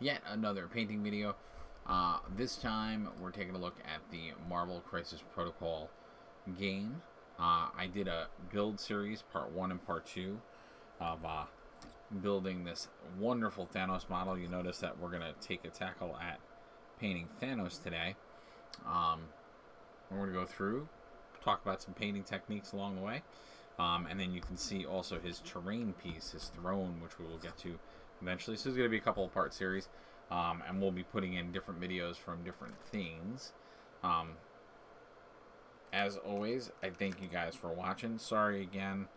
yet another painting video. This time we're taking a look at the Marvel Crisis Protocol game. I did a build series, part 1 and part 2, of building this wonderful Thanos model. You notice that we're going to take a tackle at painting Thanos today. We're going to go through, talk about some painting techniques along the way. And then you can see also his terrain piece, his throne, which we will get to eventually. So it's going to be a couple of part series. And we'll be putting in different videos from different things. As always, I thank you guys for watching. Sorry again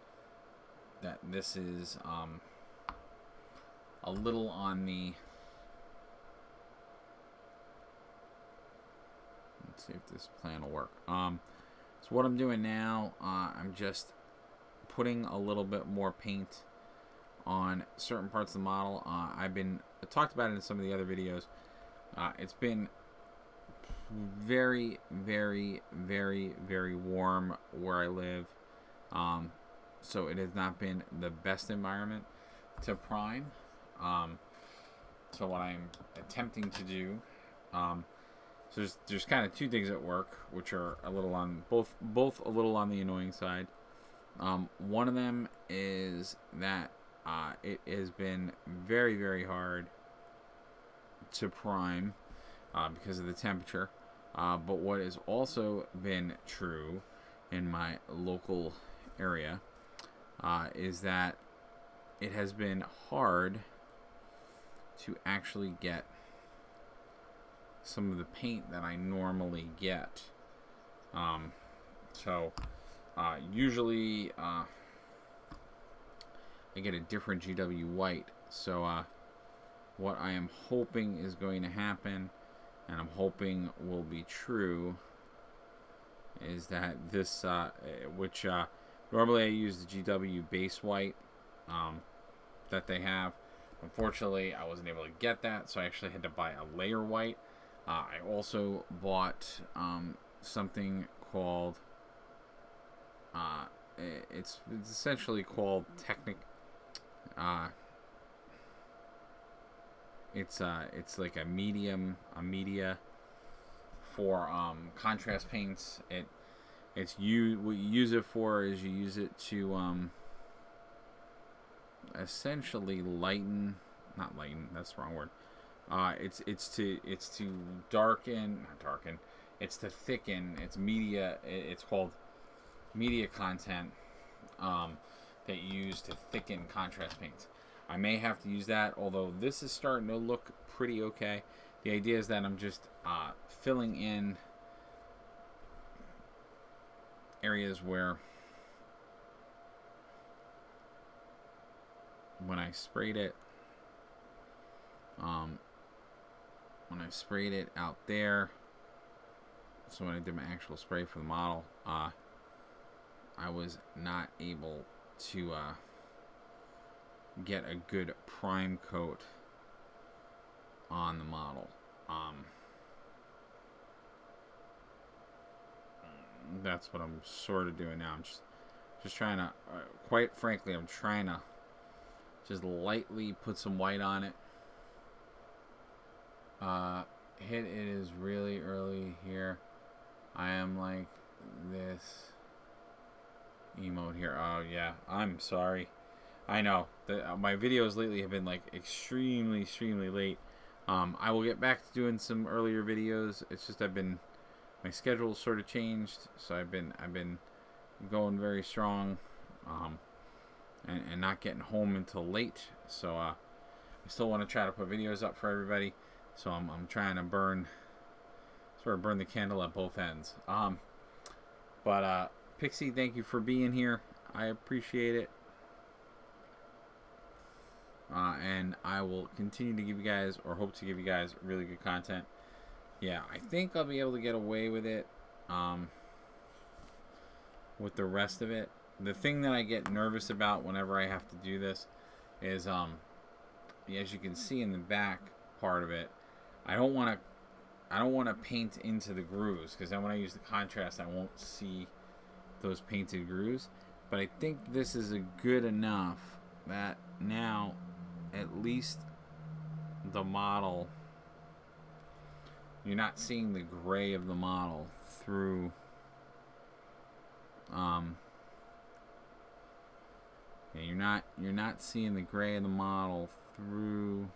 that this is a little on the... Let's see if this plan will work. So what I'm doing now, I'm just putting a little bit more paint on certain parts of the model. I talked about it in some of the other videos. It's been very, very, very, very warm where I live. So it has not been the best environment to prime. So what I'm attempting to do, so there's kind of two things at work, which are a little on both a little on the annoying side. One of them is that it has been very, very hard to prime because of the temperature. But what has also been true in my local area is that it has been hard to actually get some of the paint that I normally get. Usually I get a different GW white. So what I am hoping is going to happen, and I'm hoping will be true, is that this, which normally I use the GW base white that they have. Unfortunately, I wasn't able to get that, so I actually had to buy a layer white. I also bought something called, it's essentially called it's like a media for contrast paints. What you use it for is you use it to essentially lighten, not lighten, that's the wrong word. It's to darken, not darken. It's to thicken. It's media. It's called media content that you use to thicken contrast paints. I may have to use that, although this is starting to look pretty okay. The idea is that I'm just filling in areas where when I sprayed it out there, so when I did my actual spray for the model, I was not able to get a good prime coat on the model. That's what I'm sort of doing now. I'm just trying to, quite frankly, I'm trying to just lightly put some white on it. It is really early here. I am like this emote here. Oh yeah, I'm sorry. I know that my videos lately have been like extremely late. I will get back to doing some earlier videos. It's just my schedule sort of changed, so I've been going very strong, and not getting home until late. So I still want to try to put videos up for everybody. So I'm trying to burn the candle at both ends. But Pixie, thank you for being here. I appreciate it. And I will continue to give you guys, or hope to give you guys, really good content. Yeah, I think I'll be able to get away with it with the rest of it. The thing that I get nervous about whenever I have to do this is, as you can see in the back part of it, I don't want to paint into the grooves, because then when I use the contrast, I won't see those painted grooves. But I think this is a good enough that now at least the model. You're not seeing the gray of the model through. Yeah, you're not seeing the gray of the model through.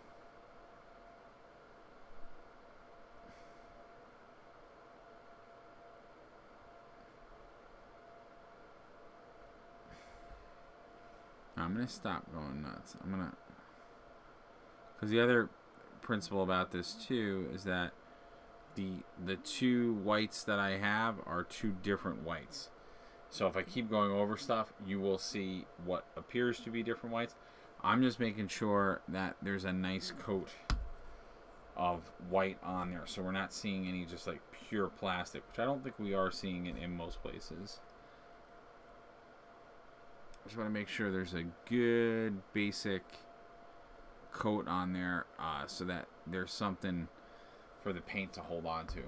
I'm gonna stop going nuts. Because the other principle about this too is that the two whites that I have are two different whites. So if I keep going over stuff, you will see what appears to be different whites. I'm just making sure that there's a nice coat of white on there, so we're not seeing any just like pure plastic, which I don't think we are seeing it in most places. I just want to make sure there's a good basic coat on there, so that there's something for the paint to hold on to.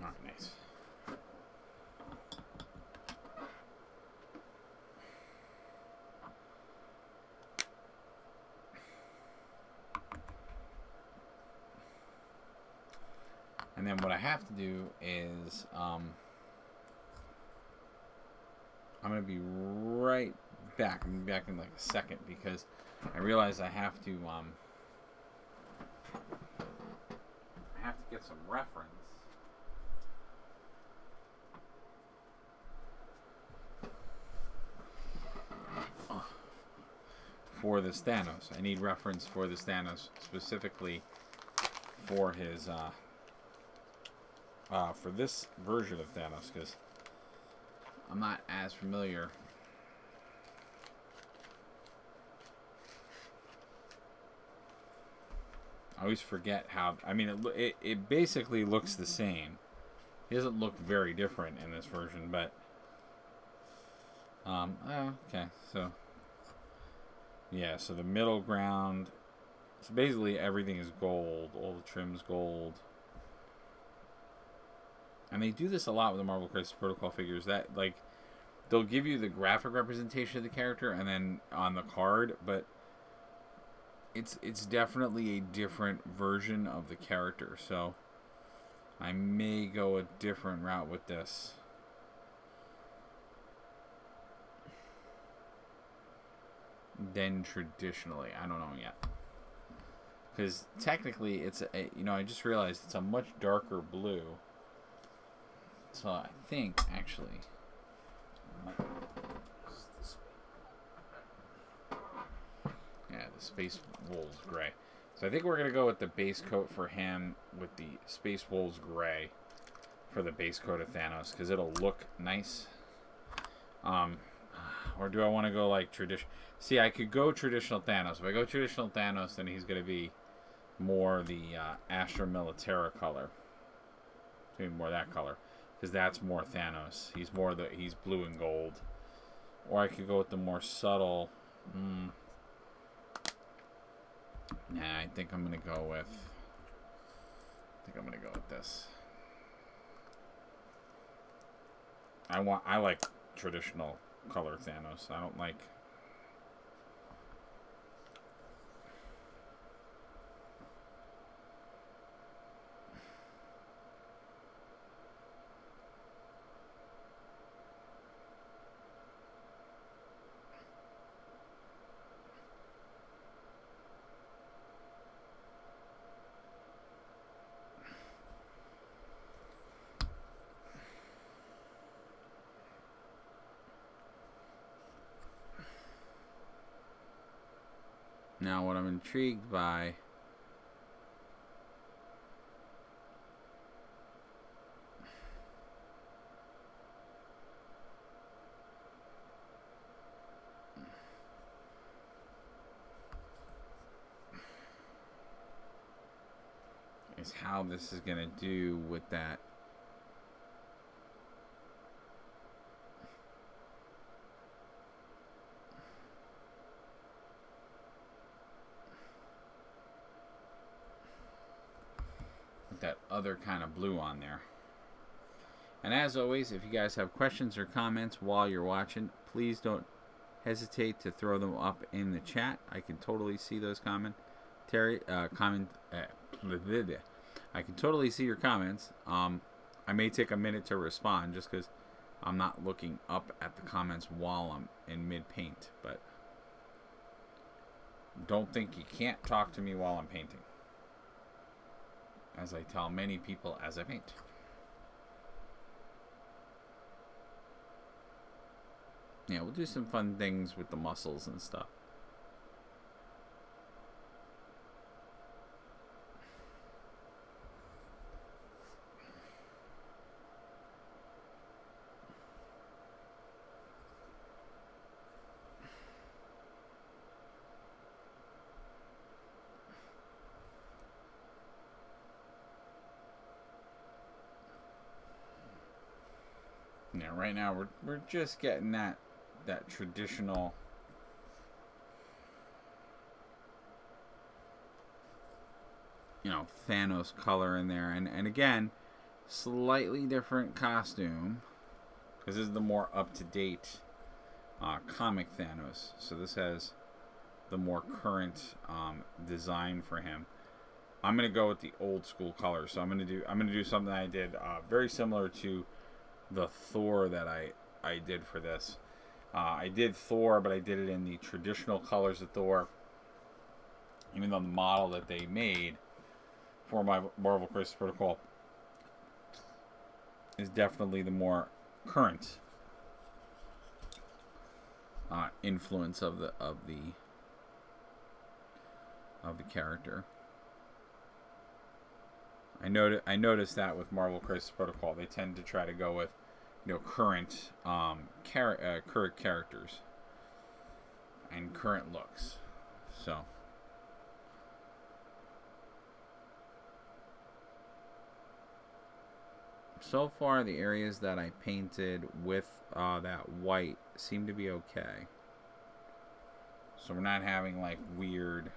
Alright, nice. And then what I have to do is, I'm going to be right back. I'm going to be back in like a second because I realize I have to get some reference. For this Thanos. I need reference for this Thanos, specifically for his, for this version of Thanos, because I'm not as familiar. I always forget how. I mean, it basically looks the same. He doesn't look very different in this version, but okay. So yeah, so the middle ground. So basically, everything is gold. All the trim's gold. And they do this a lot with the Marvel Crisis Protocol figures. That, like, they'll give you the graphic representation of the character and then on the card, but it's definitely a different version of the character. So I may go a different route with this. Than traditionally. I don't know yet. Because technically, it's a, I just realized it's a much darker blue. So I think, actually, yeah, the Space Wolves Gray. So I think we're going to go with the base coat for him with the Space Wolves Gray for the base coat of Thanos, because it'll look nice. Or do I want to go like tradition? See, I could go traditional Thanos. If I go traditional Thanos, then he's going to be more the Astra Militara color. Maybe more that color. Because that's more Thanos. He's blue and gold. Or I could go with the more subtle. Nah, I think I'm gonna go with this. I like traditional color Thanos. I don't like. Now, what I'm intrigued by is how this is going to do with that. That other kind of blue on there. And as always, if you guys have questions or comments while you're watching, please don't hesitate to throw them up in the chat. I can totally see those I can totally see your comments. I may take a minute to respond just because I'm not looking up at the comments while I'm in mid-paint, but don't think you can't talk to me while I'm painting, as I tell many people as I paint. Yeah, we'll do some fun things with the muscles and stuff. Yeah, right now we're just getting that traditional Thanos color in there, and again, slightly different costume because this is the more up-to-date comic Thanos. So this has the more current design for him. I'm gonna go with the old school color. So I'm gonna do something I did very similar to the Thor that I did for this. I did Thor, but I did it in the traditional colors of Thor. Even though the model that they made for my Marvel Crisis Protocol is definitely the more current influence of the character. I noticed that with Marvel Crisis Protocol, they tend to try to go with current current characters and current looks. So far, the areas that I painted with that white seem to be okay. So we're not having like weird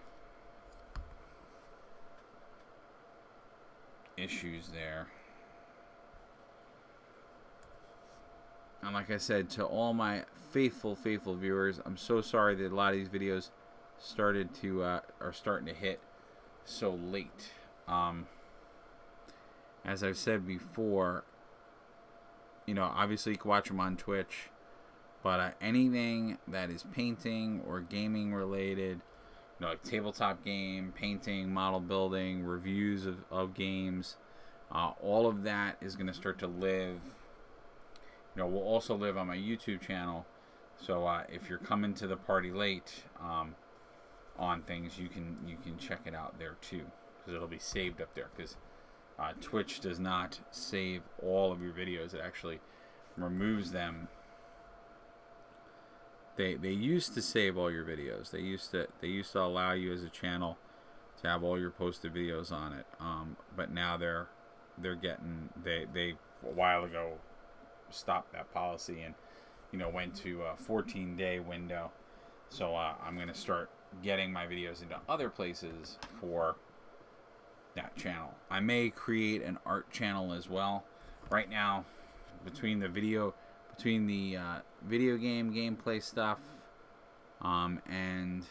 issues there. And like I said, to all my faithful viewers, I'm so sorry that a lot of these videos are starting to hit so late. As I've said before, obviously you can watch them on Twitch, but anything that is painting or gaming related, like tabletop game, painting, model building, reviews of games, all of that is going to start to live. Will also live on my YouTube channel. So if you're coming to the party late on things, you can check it out there too, because it'll be saved up there. Because Twitch does not save all of your videos; it actually removes them. They used to save all your videos. They used to allow you as a channel to have all your posted videos on it. But now they a while ago stopped that policy and went to a 14-day window. So I'm going to start getting my videos into other places for that channel. I may create an art channel as well. Right now, between the video game gameplay stuff and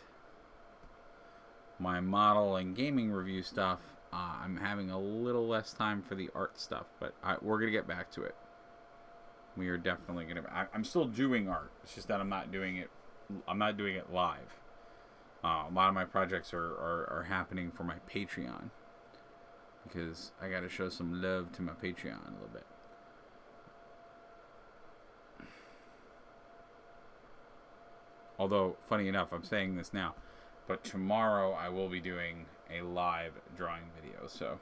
my model and gaming review stuff, I'm having a little less time for the art stuff, but we're going to get back to it. We are definitely going to... I'm still doing art. It's just that I'm not doing it live. A lot of my projects are happening for my Patreon, because I got to show some love to my Patreon a little bit. Although, funny enough, I'm saying this now, but tomorrow I will be doing a live drawing video, so...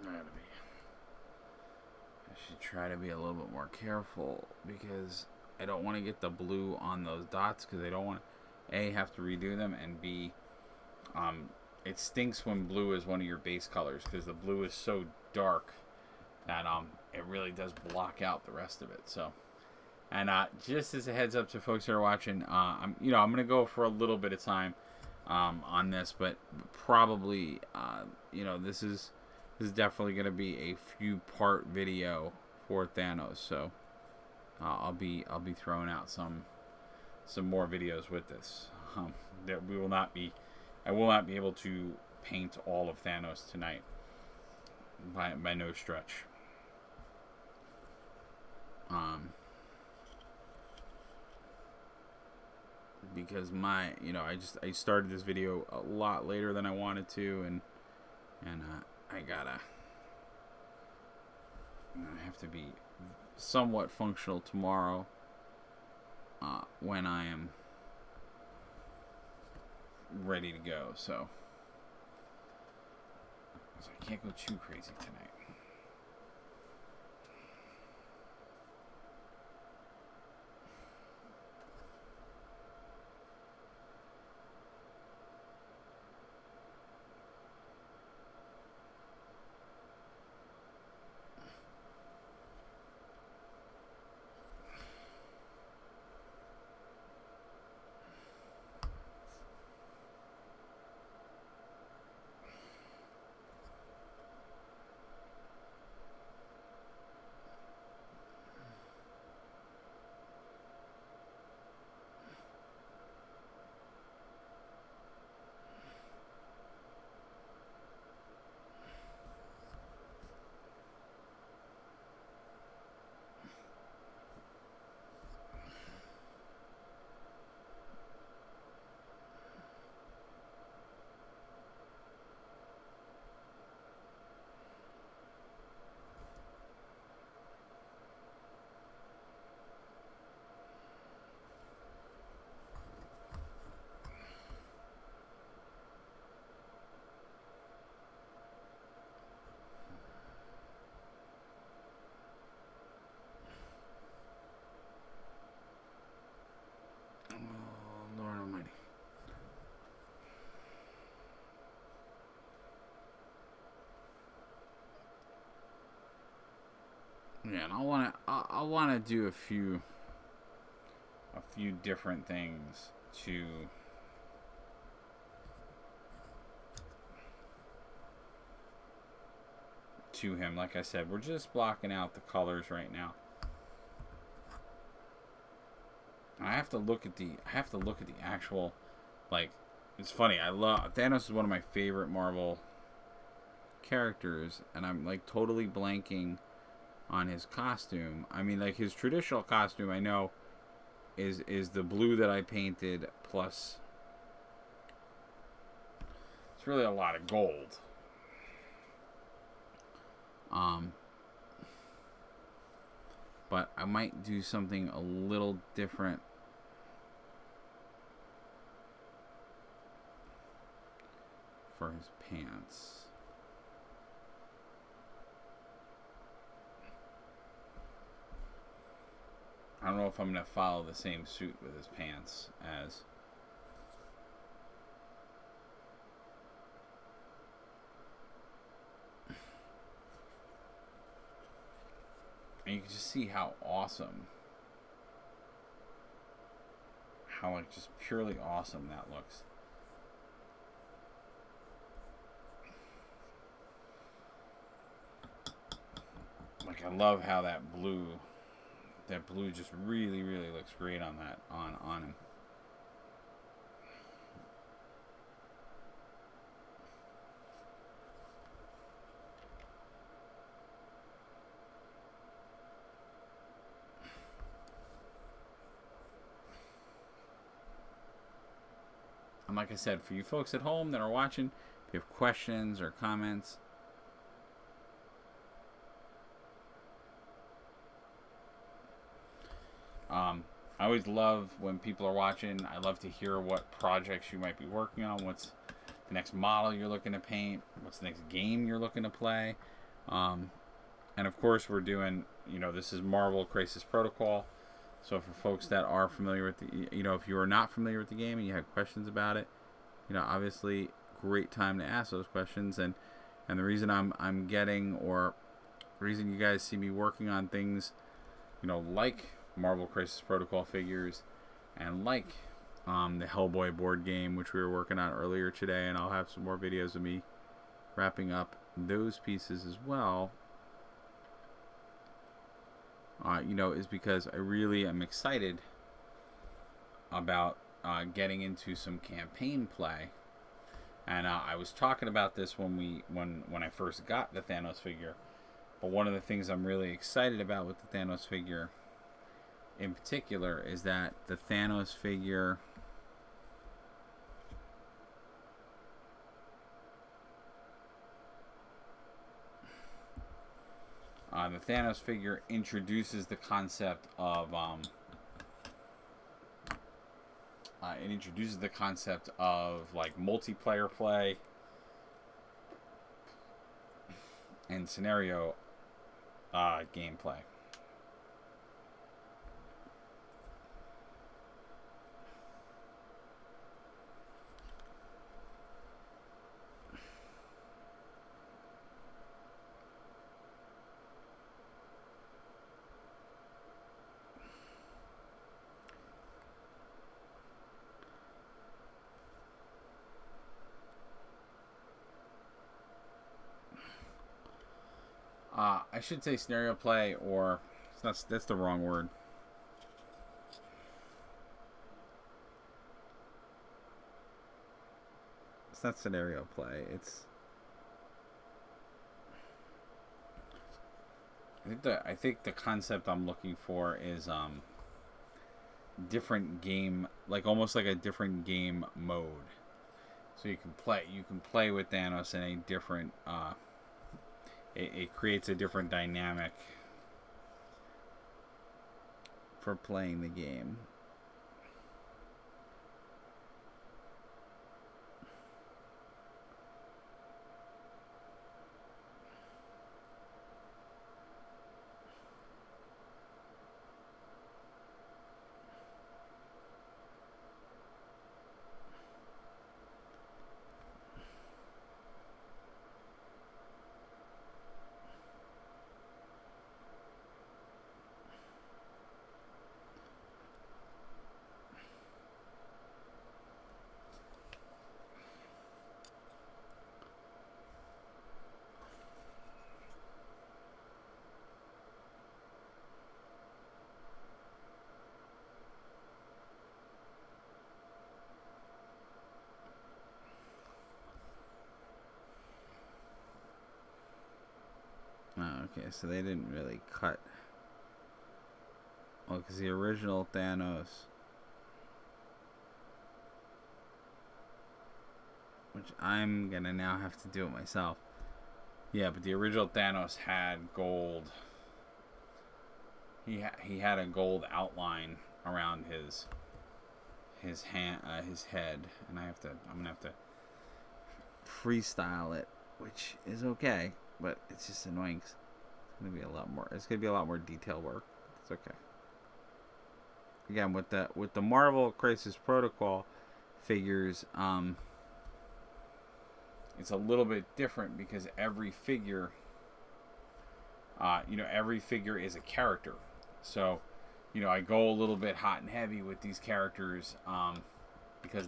I should try to be a little bit more careful because I don't want to get the blue on those dots because I don't want to A, have to redo them, and B, it stinks when blue is one of your base colors because the blue is so dark that it really does block out the rest of it. So, and just as a heads up to folks that are watching, I'm gonna go for a little bit of time on this, but probably this is definitely gonna be a few part video for Thanos. So I'll be throwing out some more videos with this. That I will not be able to paint all of Thanos tonight by no stretch. Because I started this video a lot later than I wanted to, and I have to be somewhat functional tomorrow when I am ready to go. So I can't go too crazy tonight. Lord Almighty. Yeah, and I wanna do a few different things to him. Like I said, we're just blocking out the colors right now. I have to look at the actual, like, it's funny. Thanos is one of my favorite Marvel characters, and I'm like totally blanking on his costume. I mean, like, his traditional costume I know is the blue that I painted, plus it's really a lot of gold. But I might do something a little different for his pants. I don't know if I'm going to follow the same suit with his pants as... And you can just see how awesome, like, just purely awesome that looks. Like, I love how that blue just really, really looks great on that, on him. And like I said, for you folks at home that are watching, if you have questions or comments, I always love when people are watching. I love to hear what projects you might be working on, what's the next model you're looking to paint, what's the next game you're looking to play. Um, and of course, we're doing, this is Marvel Crisis Protocol. So for folks that are familiar with if you are not familiar with the game and you have questions about it, obviously, great time to ask those questions. And the reason I'm getting, or the reason you guys see me working on things, like Marvel Crisis Protocol figures, and like the Hellboy board game, which we were working on earlier today, and I'll have some more videos of me wrapping up those pieces as well. Is because I really am excited about getting into some campaign play. And I was talking about this when I first got the Thanos figure. But one of the things I'm really excited about with the Thanos figure in particular is that the Thanos figure introduces the concept of like multiplayer play and scenario gameplay. I should say scenario play, or that's the wrong word. It's not scenario play. I think the concept I'm looking for is different game, like almost like a different game mode. So you can play with Thanos in a different it creates a different dynamic for playing the game. Oh, okay, so they didn't really cut. Well, because the original Thanos, which I'm gonna now have to do it myself. Yeah, but the original Thanos had gold. He had a gold outline around his hand, his head, and I'm gonna have to freestyle it, which is okay, but it's just annoying. It's gonna be a lot more detail work. It's okay. Again, with the Marvel Crisis Protocol figures, it's a little bit different because every figure is a character. So, I go a little bit hot and heavy with these characters because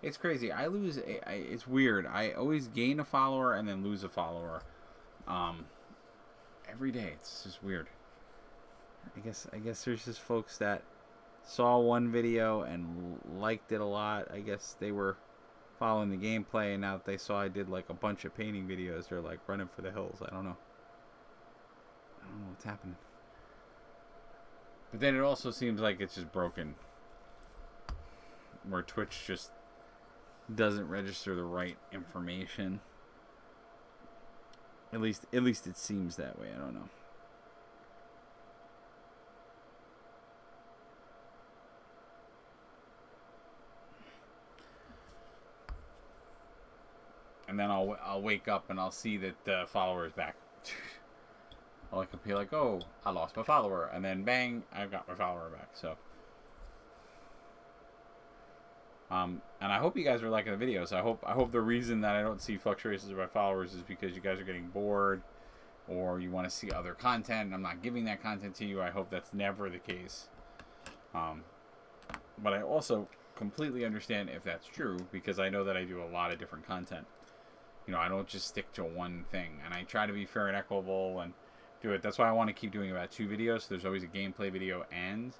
it's crazy. It's weird. I always gain a follower and then lose a follower every day. It's just weird. I guess there's just folks that saw one video and liked it a lot. I guess they were following the gameplay, and now that they saw I did like a bunch of painting videos, they're like running for the hills. I don't know what's happening. But then it also seems like it's just broken, where Twitch just doesn't register the right information. At least it seems that way. I don't know. And then I'll wake up and I'll see that the follower is back. Or I could be like, oh, I lost my follower, and then bang, I got my follower back. So, and I hope you guys are liking the videos. I hope the reason that I don't see fluctuations of my followers is because you guys are getting bored, or you want to see other content, and I'm not giving that content to you. I hope that's never the case. But I also completely understand if that's true, because I know that I do a lot of different content. You know, I don't just stick to one thing, and I try to be fair and equitable and do it. That's why I want to keep doing about 2 videos. So there's always a gameplay video and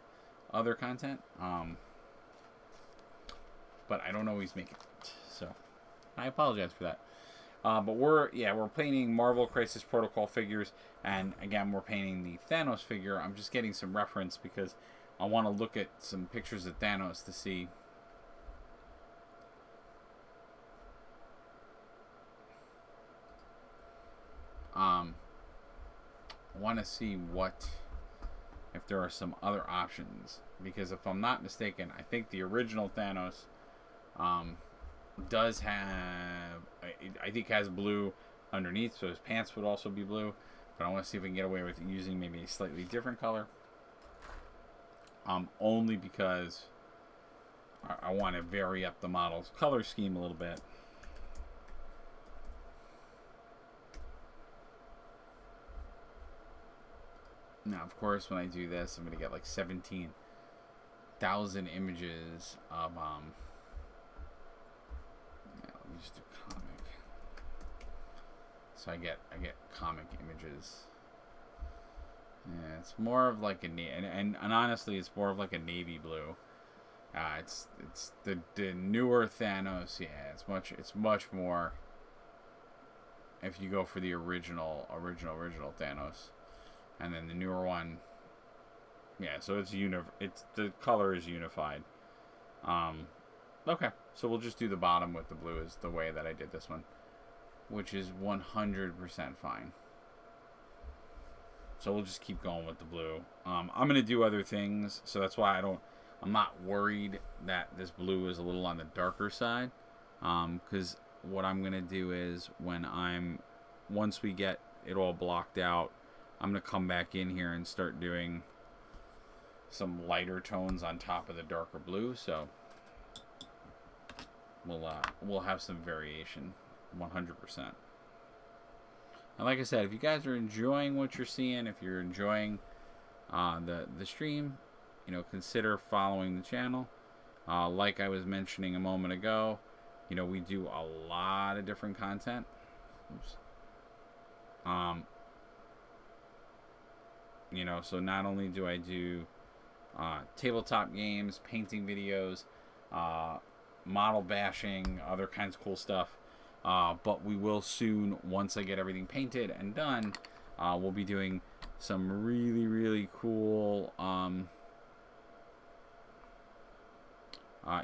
other content. But I don't always make it, so I apologize for that. But we're painting Marvel Crisis Protocol figures, and again, we're painting the Thanos figure. I'm just getting some reference because I want to look at some pictures of Thanos to see if there are some other options, because if I'm not mistaken, I think the original Thanos does have, I think has blue underneath, so his pants would also be blue, but I want to see if we can get away with using maybe a slightly different color, only because I want to vary up the model's color scheme a little bit. Now, of course, when I do this, I'm going to get like 17,000 images of, let me just do comic. So I get comic images. Yeah, it's more of like a, and honestly, it's more of like a navy blue. It's the newer Thanos. Yeah, it's much more. If you go for the original Thanos. And then the newer one, yeah. So it's the color is unified. Okay, so we'll just do the bottom with the blue is the way that I did this one, which is 100% fine. So we'll just keep going with the blue. I'm gonna do other things, so that's why I'm not worried that this blue is a little on the darker side. Because what I'm gonna do is once we get it all blocked out, I'm going to come back in here and start doing some lighter tones on top of the darker blue. So we'll have some variation, 100%. And like I said, if you guys are enjoying what you're seeing, if you're enjoying the stream, you know, consider following the channel. Like I was mentioning a moment ago, you know, we do a lot of different content. Oops. You know, so not only do I do tabletop games, painting videos, model bashing, other kinds of cool stuff, but we will soon, once I get everything painted and done, we'll be doing some really, really cool,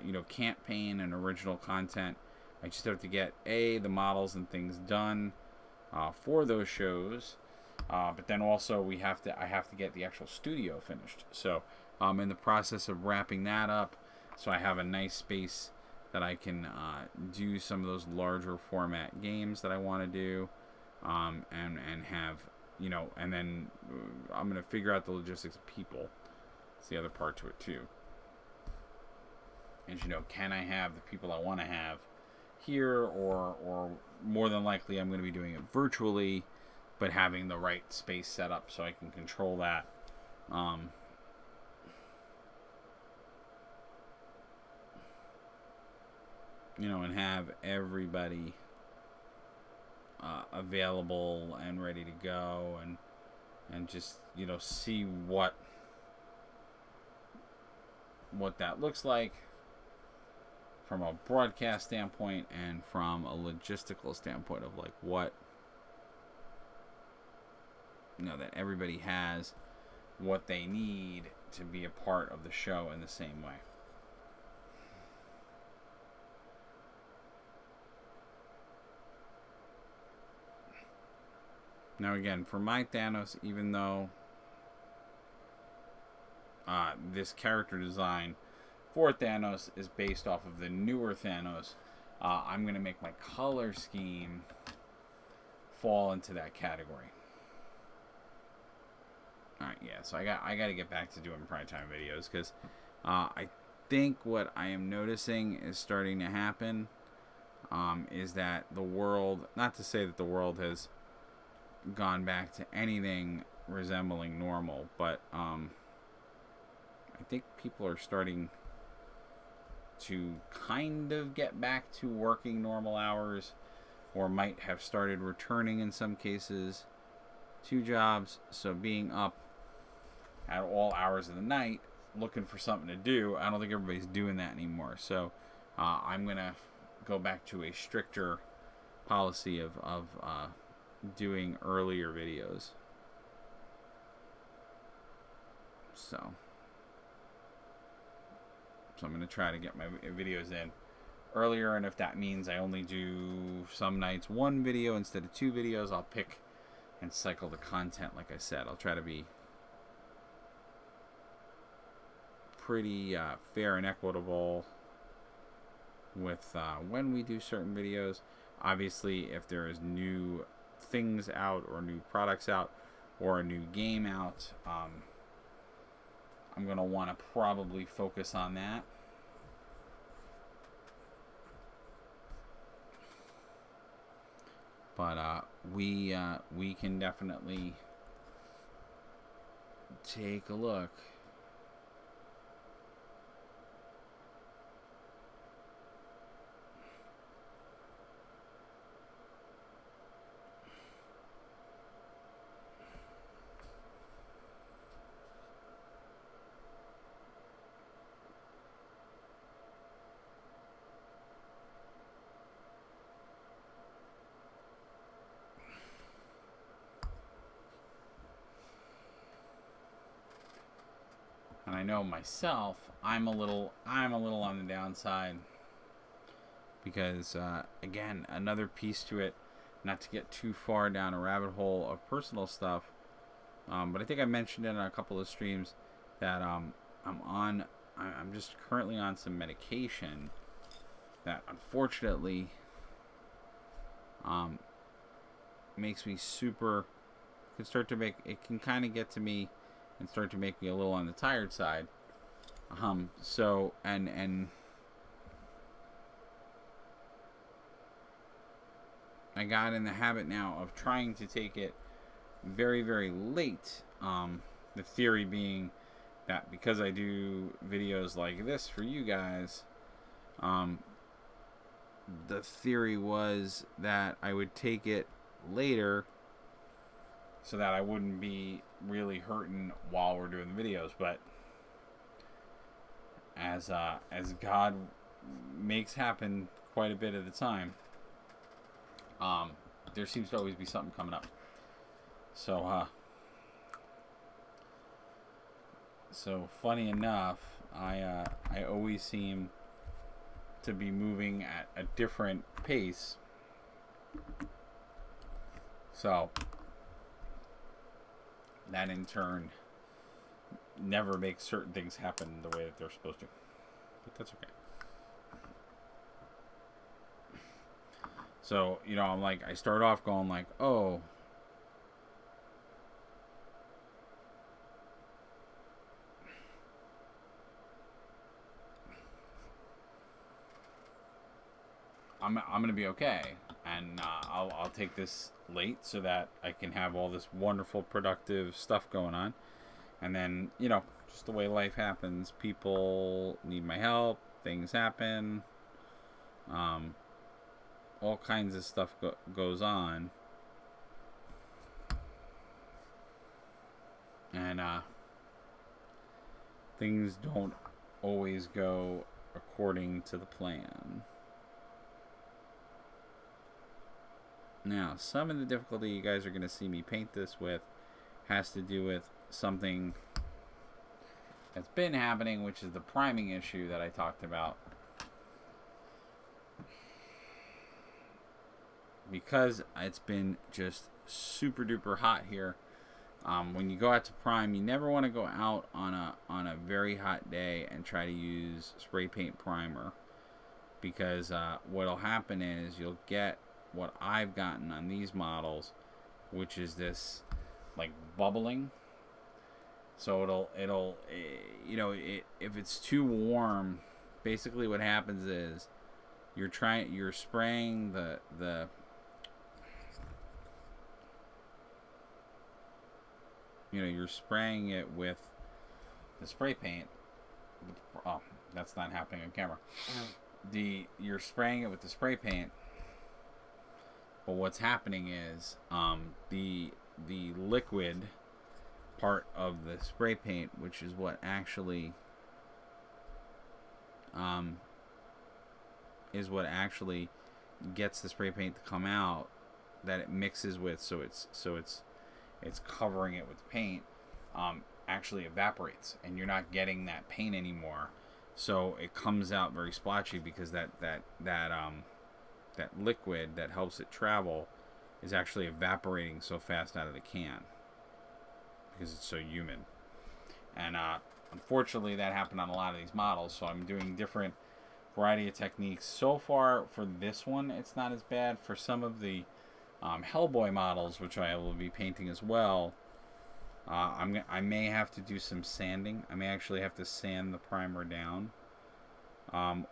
you know, campaign and original content. I just have to get, the models and things done for those shows. But then also I have to get the actual studio finished. So I'm in the process of wrapping that up, so I have a nice space that I can do some of those larger format games that I want to do, and have, you know, and then I'm going to figure out the logistics of people. It's the other part to it too. Is, you know, can I have the people I want to have here, or more than likely I'm going to be doing it virtually, but having the right space set up so I can control that. You know, and have everybody available and ready to go, and just, you know, see what that looks like from a broadcast standpoint and from a logistical standpoint of like what, you know, that everybody has what they need to be a part of the show in the same way. Now again, for my Thanos, even though this character design for Thanos is based off of the newer Thanos, I'm going to make my color scheme fall into that category. All right, yeah. So I got to get back to doing primetime videos because I think what I am noticing is starting to happen is that the world, not to say that the world has gone back to anything resembling normal, but I think people are starting to kind of get back to working normal hours, or might have started returning in some cases to jobs. So being up at all hours of the night looking for something to do, I don't think everybody's doing that anymore. So I'm going to go back to a stricter policy of doing earlier videos. So I'm going to try to get my videos in earlier, and if that means I only do some nights one video instead of two videos, I'll pick and cycle the content. Like I said, I'll try to be pretty fair and equitable with when we do certain videos. Obviously, if there is new things out or new products out or a new game out, I'm going to want to probably focus on that. But we can definitely take a look. And I know myself, I'm a little on the downside because again, another piece to it, not to get too far down a rabbit hole of personal stuff, but I think I mentioned it on a couple of streams that I'm just currently on some medication that unfortunately makes me super, it can kind of get to me and start to make me a little on the tired side. So and I got in the habit now of trying to take it very, very late. The theory being that because I do videos like this for you guys, the theory was that I would take it later so that I wouldn't be really hurting while we're doing the videos. But as God makes happen quite a bit at the time, there seems to always be something coming up. So funny enough, I always seem to be moving at a different pace. So that in turn never makes certain things happen the way that they're supposed to. But that's okay. So, I'm like, I start off going like, oh, I'm going to be okay. And I'll take this late so that I can have all this wonderful, productive stuff going on. And then, just the way life happens, people need my help, things happen, all kinds of stuff goes on. And things don't always go according to the plan. Now, some of the difficulty you guys are going to see me paint this with has to do with something that's been happening, which is the priming issue that I talked about. Because it's been just super duper hot here, when you go out to prime, you never want to go out on a very hot day and try to use spray paint primer, because what'll happen is you'll get what I've gotten on these models, which is this like bubbling, So if it's too warm, basically what happens is you're spraying the you're spraying it with the spray paint. Oh, that's not happening on camera. You're spraying it with the spray paint, but what's happening is the liquid part of the spray paint, which is what actually gets the spray paint to come out, that it mixes with, so it's covering it with paint, actually evaporates, and you're not getting that paint anymore. So it comes out very splotchy because that liquid that helps it travel is actually evaporating so fast out of the can because it's so humid. And unfortunately, that happened on a lot of these models. So I'm doing different variety of techniques. So far for this one, it's not as bad. For some of the Hellboy models, which I will be painting as well, I may have to do some sanding. I may actually have to sand the primer down.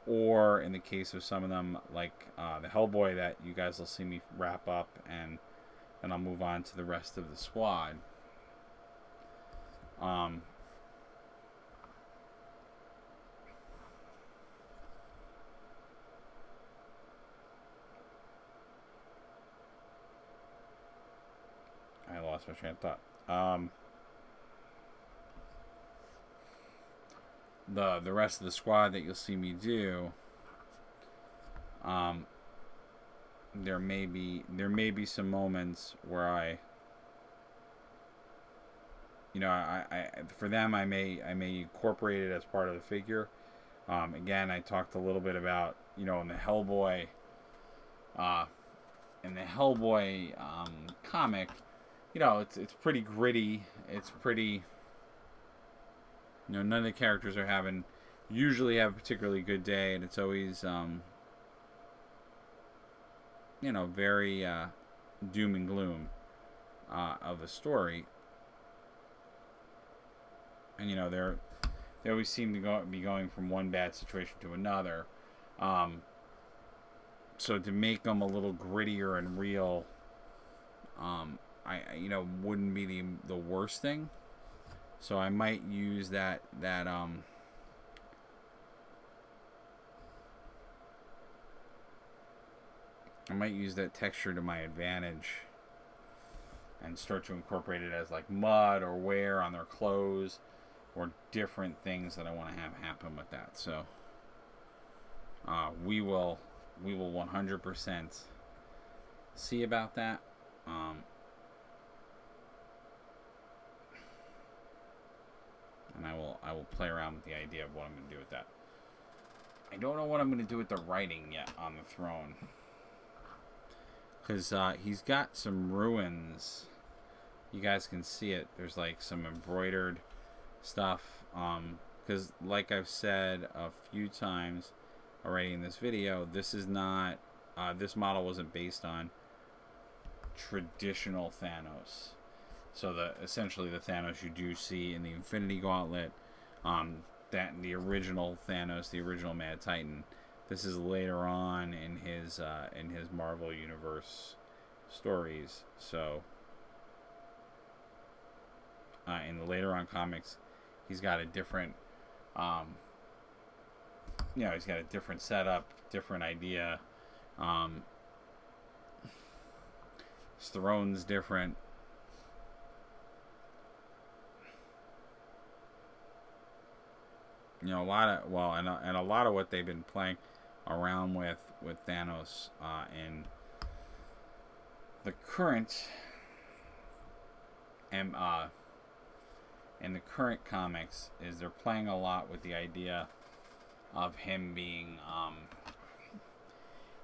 Or in the case of some of them, like the Hellboy that you guys will see me wrap up, and then I'll move on to the rest of the squad. I lost my train of thought. The rest of the squad that you'll see me do, there may be some moments where I for them I may incorporate it as part of the figure. Again, I talked a little bit about in the Hellboy comic, it's pretty gritty. It's pretty. None of the characters usually have a particularly good day, and it's always, very doom and gloom of a story. And they always seem to be going from one bad situation to another. So to make them a little grittier and real, wouldn't be the worst thing. So I might use that texture to my advantage and start to incorporate it as like mud or wear on their clothes or different things that I want to have happen with that. So we will 100% see about that. And I will play around with the idea of what I'm going to do with that. I don't know what I'm going to do with the writing yet on the throne. Because he's got some ruins. You guys can see it. There's like some embroidered stuff. Because like I've said a few times already in this video, this is not... this model wasn't based on traditional Thanos. So essentially the Thanos you do see in the Infinity Gauntlet, that the original Thanos, the original Mad Titan, this is later on in his Marvel Universe stories. So in the later on comics, he's got a different, he's got a different setup, different idea. His throne's different. A lot of what they've been playing around with Thanos in the current comics is they're playing a lot with the idea of him being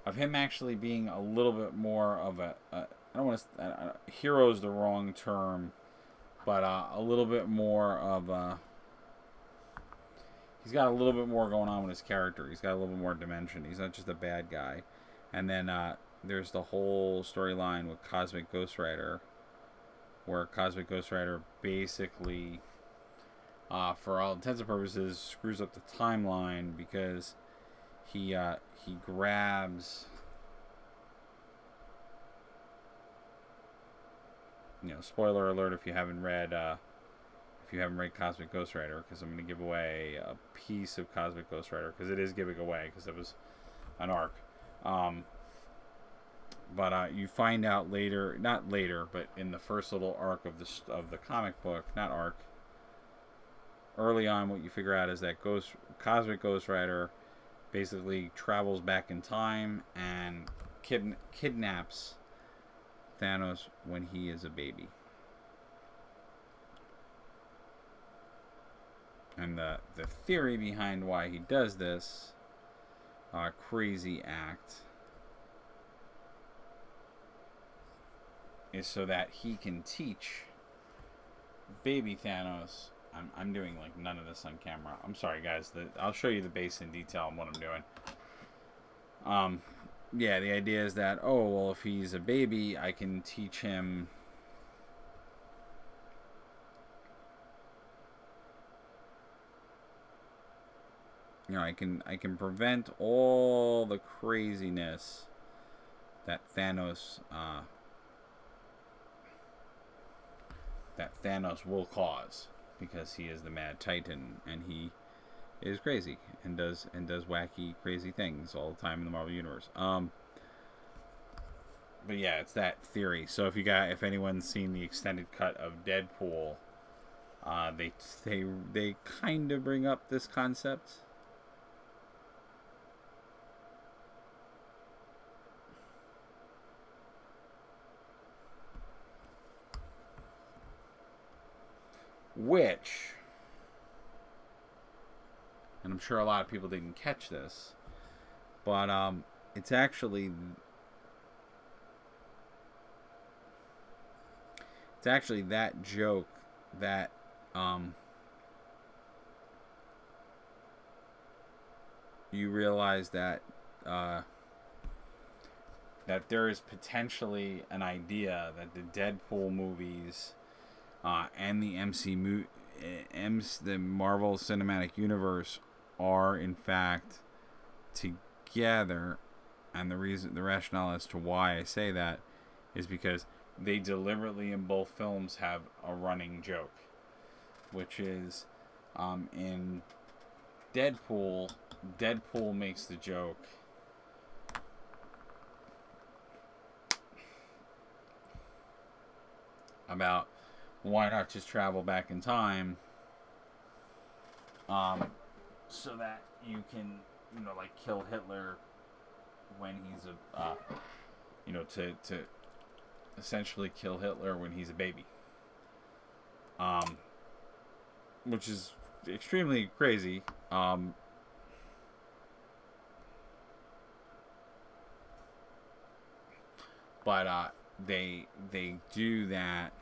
actually being a little bit more of I don't want to hero's the wrong term, but a little bit more of a... He's got a little bit more going on with his character. He's got a little bit more dimension. He's not just a bad guy. And then there's the whole storyline with Cosmic Ghost Rider, where Cosmic Ghost Rider basically for all intents and purposes, screws up the timeline because he grabs. Spoiler alert if you haven't read Cosmic Ghost Rider, because I'm going to give away a piece of Cosmic Ghost Rider, because it is giving away, because it was an arc. But you find out later, not later, but in the first little arc of the comic book, not arc. Early on, what you figure out is that Cosmic Ghost Rider basically travels back in time and kidnaps Thanos when he is a baby. And the theory behind why he does this crazy act is so that he can teach baby Thanos. I'm doing like none of this on camera. I'm sorry, guys. I'll show you the base in detail on what I'm doing. Yeah, the idea is that, if he's a baby, I can teach him. I can prevent all the craziness that Thanos will cause, because he is the Mad Titan and he is crazy and does wacky, crazy things all the time in the Marvel Universe. But yeah, it's that theory. So if anyone's seen the extended cut of Deadpool, they kind of bring up this concept. Which, and I'm sure a lot of people didn't catch this, but it's actually that joke that you realize that there is potentially an idea that the Deadpool movies and the the Marvel Cinematic Universe are in fact together, and the rationale as to why I say that is because they deliberately in both films have a running joke, which is in Deadpool makes the joke about why not just travel back in time, so that you can, kill Hitler when he's to essentially kill Hitler when he's a baby, which is extremely crazy. But they do that.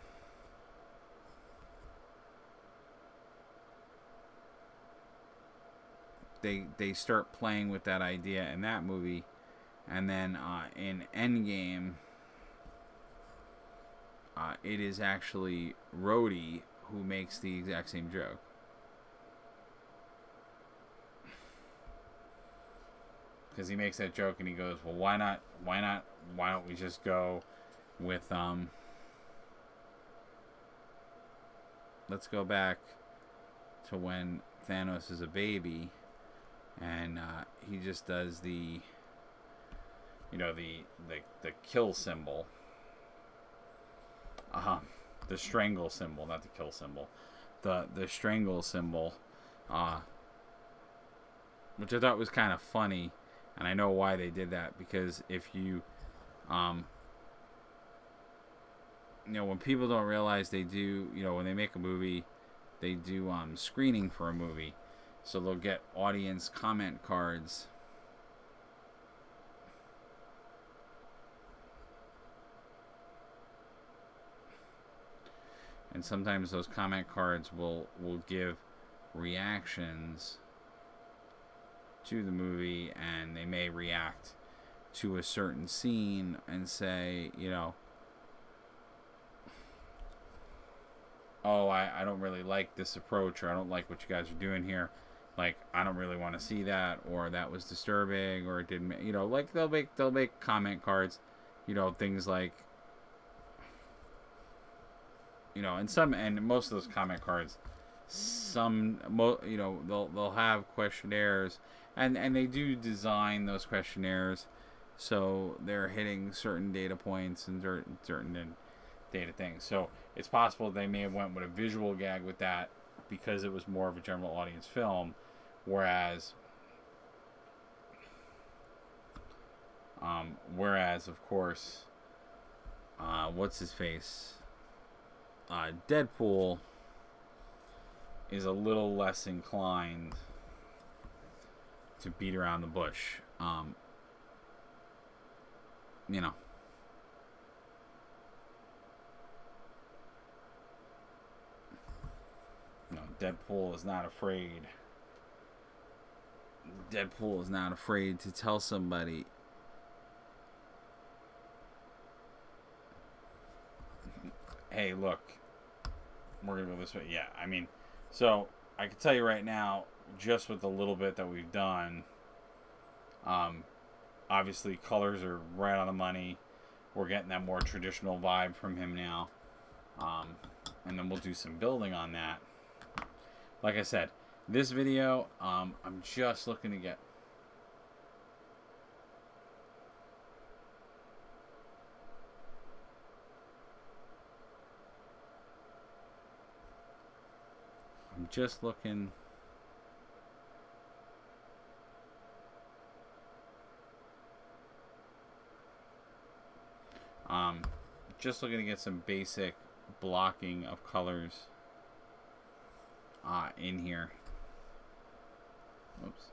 They start playing with that idea in that movie, and then in Endgame, it is actually Rhodey who makes the exact same joke. Because he makes that joke and he goes, well, why don't we just go with let's go back to when Thanos is a baby, and he just does the kill symbol, the strangle symbol, not the kill symbol, the strangle symbol, which I thought was kind of funny, and I know why they did that, because if you when people don't realize, they do, when they make a movie, they do screening for a movie, so they'll get audience comment cards. And sometimes those comment cards will give reactions to the movie, and they may react to a certain scene and say, oh, I don't really like this approach, or I don't like what you guys are doing here. Like, I don't really want to see that, or that was disturbing, or it didn't, like they'll make comment cards, things like, and most of those comment cards, they'll have questionnaires, and they do design those questionnaires so they're hitting certain data points and certain data things. So it's possible they may have went with a visual gag with that because it was more of a general audience film, whereas of course, what's his face, Deadpool is a little less inclined to beat around the bush. You know. No, Deadpool is not afraid. Deadpool is not afraid to tell somebody, hey, look, we're going to go this way. Yeah, I mean, so I can tell you right now, just with the little bit that we've done, obviously colors are right on the money. We're getting that more traditional vibe from him now. And then we'll do some building on that. Like I said, this video, I'm just looking to get... I'm just looking... just looking to get some basic blocking of colors in here. Oops.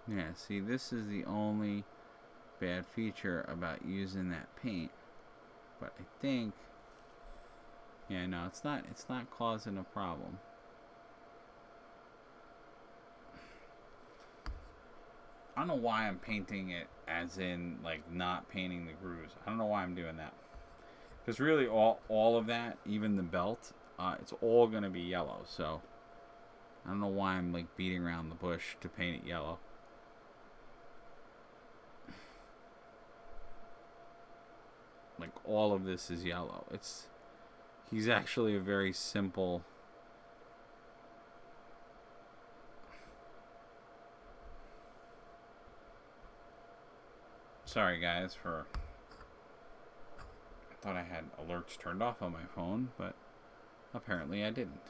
Yeah, see, this is the only bad feature about using that paint. But I think... yeah, no, it's not causing a problem. I don't know why I'm painting it as in, like, not painting the grooves. I don't know why I'm doing that. Because really, all of that, even the belt, it's all going to be yellow. So, I don't know why I'm, like, beating around the bush to paint it yellow. Like, all of this is yellow. He's actually a very simple... Sorry, guys, for... I thought I had alerts turned off on my phone, but apparently I didn't.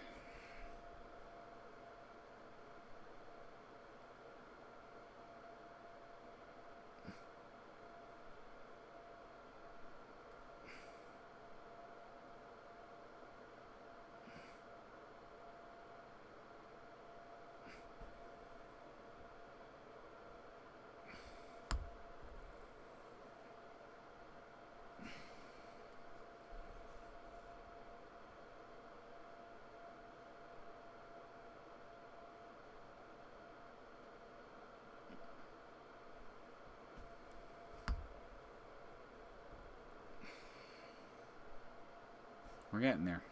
We're getting there.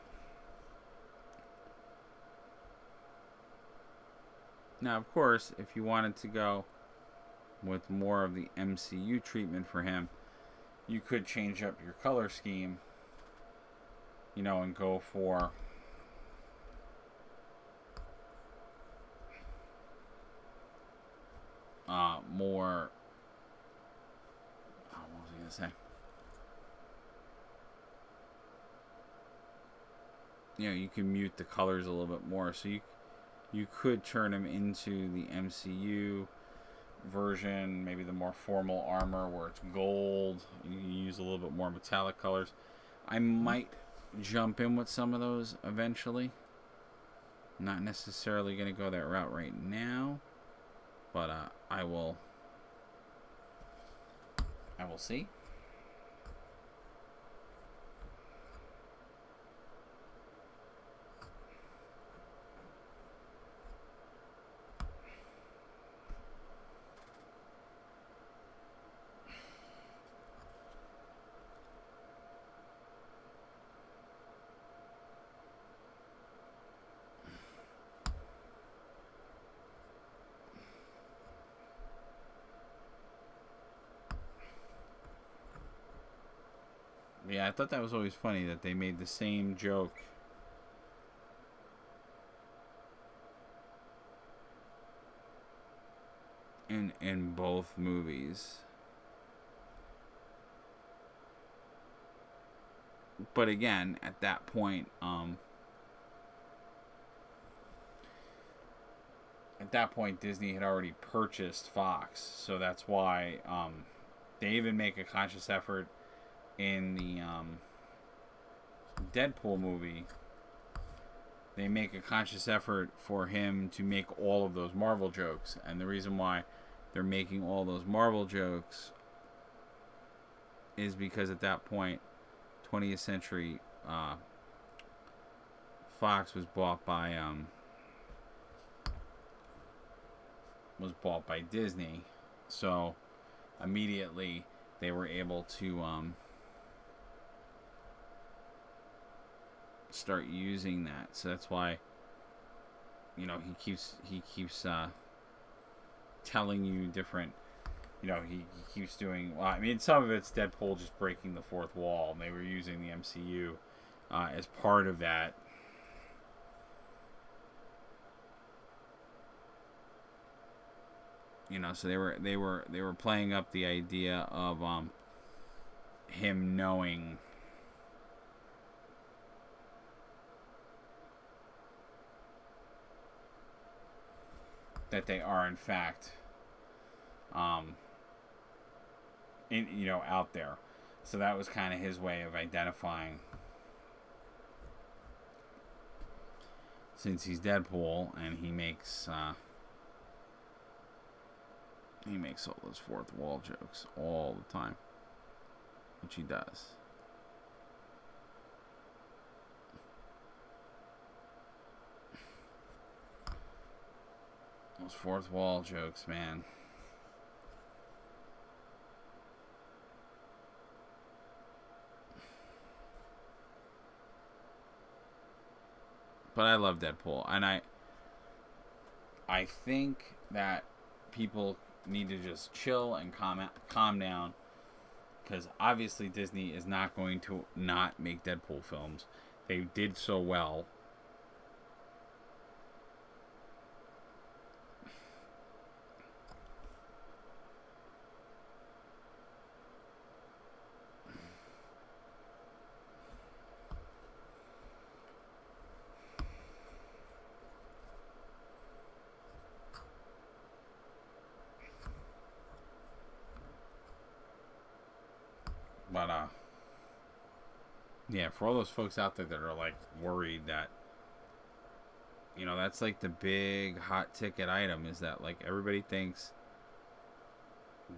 Now, of course, if you wanted to go with more of the MCU treatment for him, you could change up your color scheme, and go for more... what was I going to say? You can mute the colors a little bit more, so you could turn him into the MCU version, maybe the more formal armor where it's gold. You can use a little bit more metallic colors. I might jump in with some of those eventually. Not necessarily going to go that route right now, but I will see. Yeah, I thought that was always funny that they made the same joke in both movies. But again, at that point, Disney had already purchased Fox, so that's why they even make a conscious effort in the Deadpool movie. They make a conscious effort for him to make all of those Marvel jokes, and the reason why they're making all those Marvel jokes is because at that point, 20th Century Fox was bought by Disney, so immediately they were able to start using that. So that's why, you know, he keeps telling you different, you know, he keeps doing, well, I mean, some of it's Deadpool just breaking the fourth wall, and they were using the MCU as part of that. You know, so they were playing up the idea of him knowing that they are in fact out there. So that was kind of his way of identifying, since he's Deadpool and he makes all those fourth wall jokes all the time, which he does. Those fourth wall jokes, man. But I love Deadpool, and I think that people need to just chill and calm down, because obviously Disney is not going to not make Deadpool films. They did so well. But yeah, for all those folks out there that are like worried that, you know, that's like the big hot ticket item, is that like everybody thinks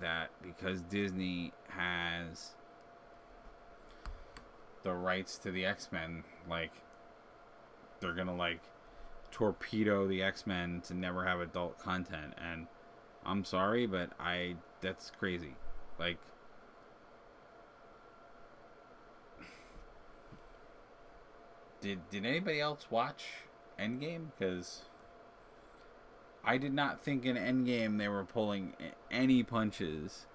that because Disney has the rights to the X-Men, like they're gonna like torpedo the X-Men to never have adult content. And I'm sorry, but that's crazy. Like, did anybody else watch Endgame? Because I did not think in Endgame they were pulling any punches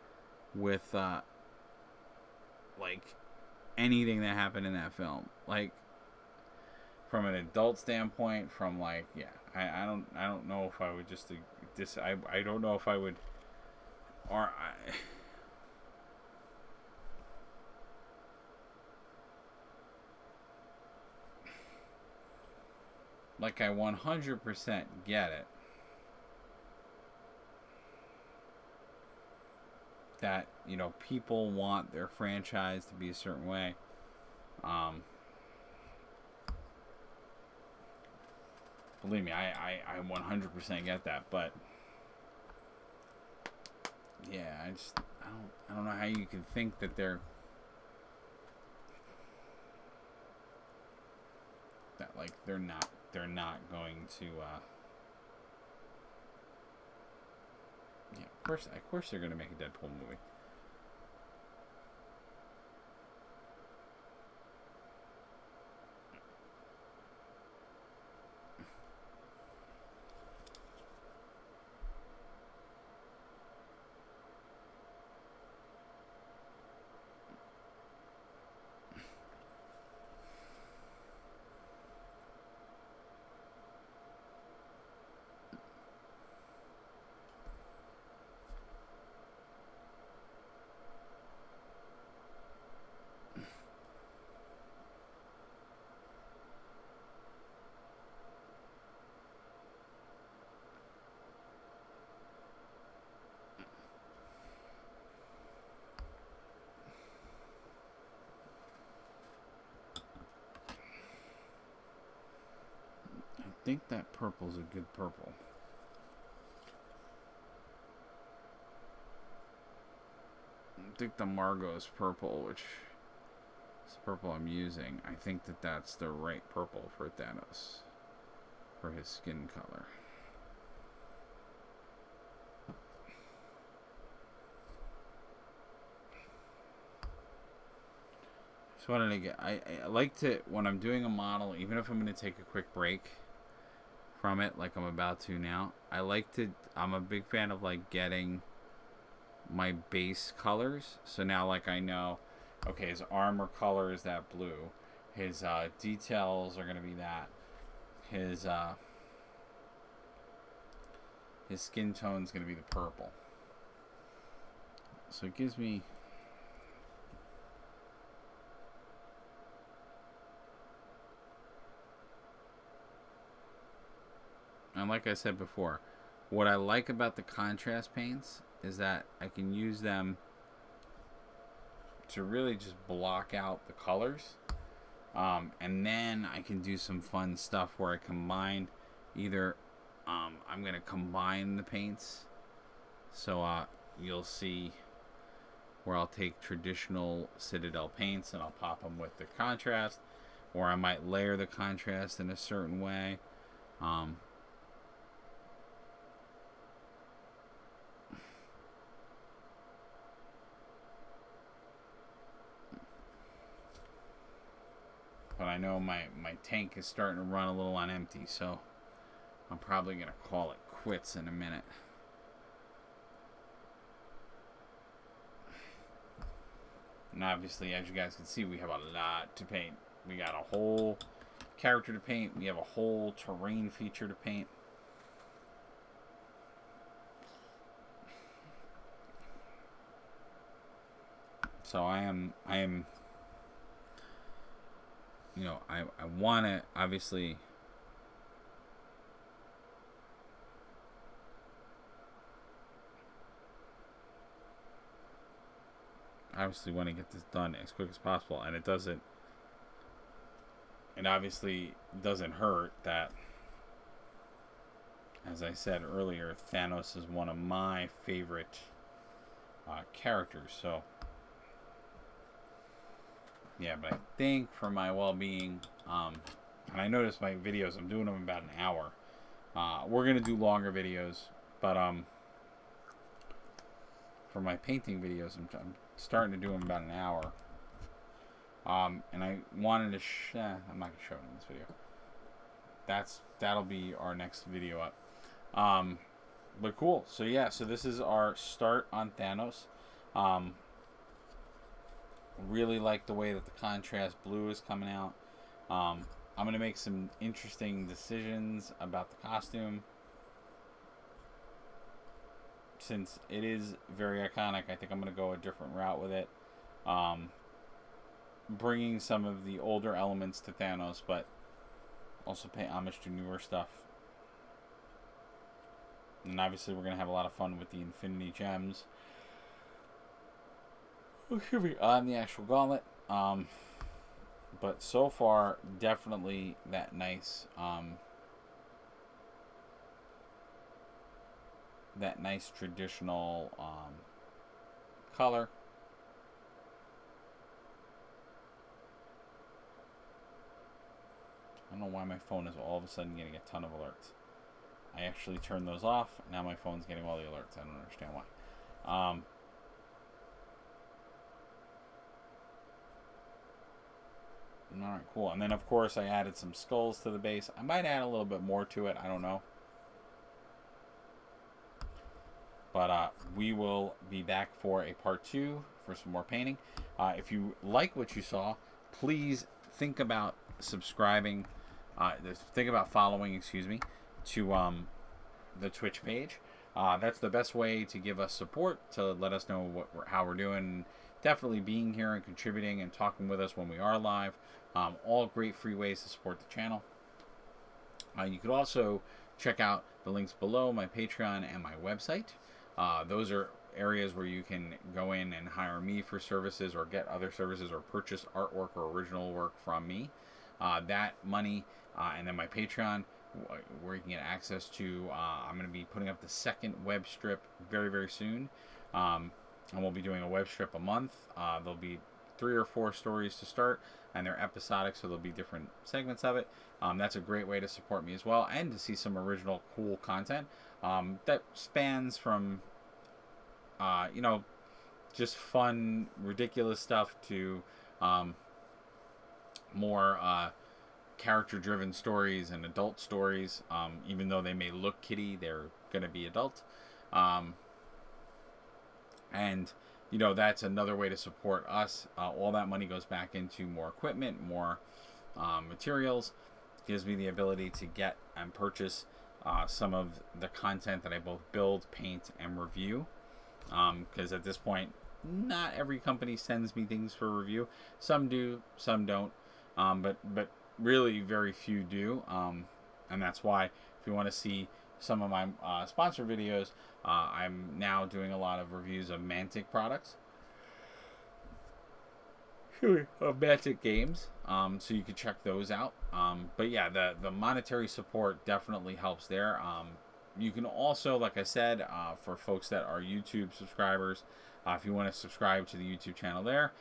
with like anything that happened in that film. Like, from an adult standpoint, from like, yeah, I don't know if I would just I don't know if I would, or like, I 100% get it that, you know, people want their franchise to be a certain way. Believe me, I 100% get that, but yeah, I don't know how you can think that they're not going to yeah, of course they're going to make a Deadpool movie. think that purple's a good purple. I think the Margot's purple, which is the purple I'm using. I think that that's the right purple for Thanos, for his skin color. So what did I get? I like to, when I'm doing a model, even if I'm going to take a quick break from it, like I'm about to now, I'm a big fan of like getting my base colors. So now like I know, okay, his armor color is that blue. His details are going to be that. His skin tone is going to be the purple. So it gives me... And like I said before, what I like about the contrast paints is that I can use them to really just block out the colors. And then I can do some fun stuff where I combine either... I'm going to combine the paints. So you'll see where I'll take traditional Citadel paints and I'll pop them with the contrast. Or I might layer the contrast in a certain way. But I know my tank is starting to run a little on empty, so I'm probably going to call it quits in a minute. And obviously, as you guys can see, we have a lot to paint. We got a whole character to paint. We have a whole terrain feature to paint. So I am you know, I want to obviously want to get this done as quick as possible, and it obviously doesn't hurt that, as I said earlier, Thanos is one of my favorite characters. So yeah, but I think for my well-being, and I notice my videos, I'm doing them about an hour. We're going to do longer videos, but for my painting videos, I'm starting to do them about an hour. And I wanted to I'm not going to show it in this video. That'll be our next video up. But cool. So yeah, so this is our start on Thanos. Really like the way that the contrast blue is coming out. I'm going to make some interesting decisions about the costume. Since it is very iconic, I think I'm going to go a different route with it. Bringing some of the older elements to Thanos, but also pay homage to newer stuff. And obviously we're going to have a lot of fun with the Infinity Gems. On the actual Gauntlet. But so far, definitely that nice traditional color. I don't know why my phone is all of a sudden getting a ton of alerts. I actually turned those off. Now my phone's getting all the alerts. I don't understand why. Alright, cool. And then, of course, I added some skulls to the base. I might add a little bit more to it. I don't know. But we will be back for a part 2 for some more painting. If you like what you saw, please think about subscribing. Think about following, to the Twitch page. That's the best way to give us support, to let us know how we're doing. Definitely being here and contributing and talking with us when we are live. All great free ways to support the channel. You could also check out the links below, my Patreon and my website. Those are areas where you can go in and hire me for services or get other services or purchase artwork or original work from me. That money and then my Patreon where you can get access to. I'm going to be putting up the second web strip very, very soon. And we'll be doing a web strip a month. There'll be 3 or 4 stories to start, and they're episodic, so there'll be different segments of it. That's a great way to support me as well, and to see some original cool content that spans from, just fun, ridiculous stuff to more character-driven stories and adult stories. Even though they may look kiddie, they're going to be adult. And that's another way to support us. All that money goes back into more equipment, more materials. Gives me the ability to get and purchase some of the content that I both build, paint, and review. Because at this point, not every company sends me things for review. Some do, some don't. But really very few do. And that's why, if you want to see some of my sponsor videos, I'm now doing a lot of reviews of Mantic products. Of Mantic games. So you can check those out. But yeah, the monetary support definitely helps there. You can also, like I said, for folks that are YouTube subscribers, if you want to subscribe to the YouTube channel there,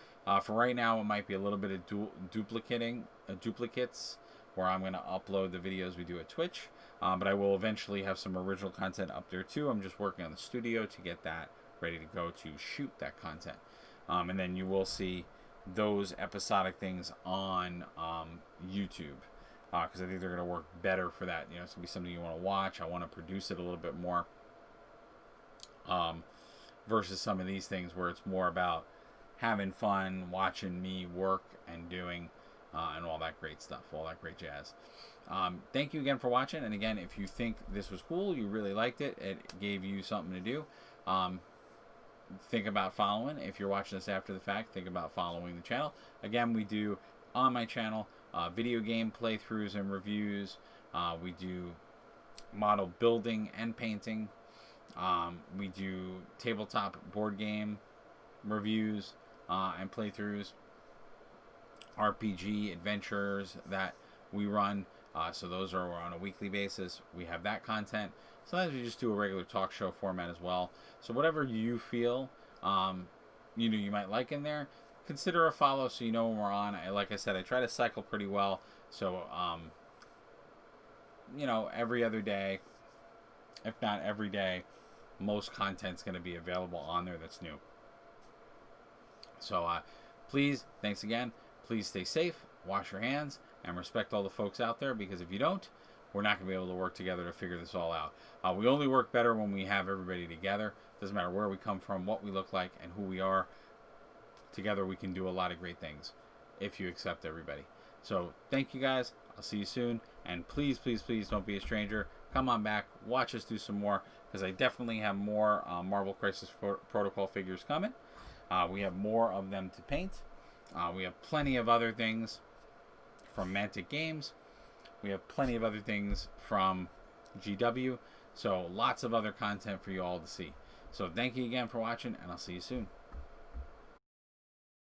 for right now it might be a little bit of duplicates, where I'm going to upload the videos we do at Twitch. But I will eventually have some original content up there too. I'm just working on the studio to get that ready to go to shoot that content. And then you will see those episodic things on YouTube. Because I think they're going to work better for that. It's going to be something you want to watch. I want to produce it a little bit more. Versus some of these things where it's more about having fun, watching me work and doing, and all that great stuff, all that great jazz. Thank you again for watching. And again, if you think this was cool, you really liked it, it gave you something to do, think about following. If you're watching this after the fact, think about following the channel. Again, we do on my channel video game playthroughs and reviews. We do model building and painting. We do tabletop board game reviews and playthroughs, RPG adventures that we run. So those are on a weekly basis. We have that content. Sometimes we just do a regular talk show format as well. So whatever you feel, you might like in there, consider a follow so you know when we're on. Like I said, I try to cycle pretty well. So, every other day, if not every day, most content's going to be available on there that's new. So, please, thanks again. Please stay safe, wash your hands, and respect all the folks out there, because if you don't, we're not going to be able to work together to figure this all out. We only work better when we have everybody together. Doesn't matter where we come from, what we look like, and who we are. Together we can do a lot of great things if you accept everybody. So thank you guys. I'll see you soon. And please, please, please don't be a stranger. Come on back. Watch us do some more, because I definitely have more Marvel Crisis Protocol figures coming. We have more of them to paint. We have plenty of other things from Mantic Games. We have plenty of other things from GW. So lots of other content for you all to see. So thank you again for watching, and I'll see you soon.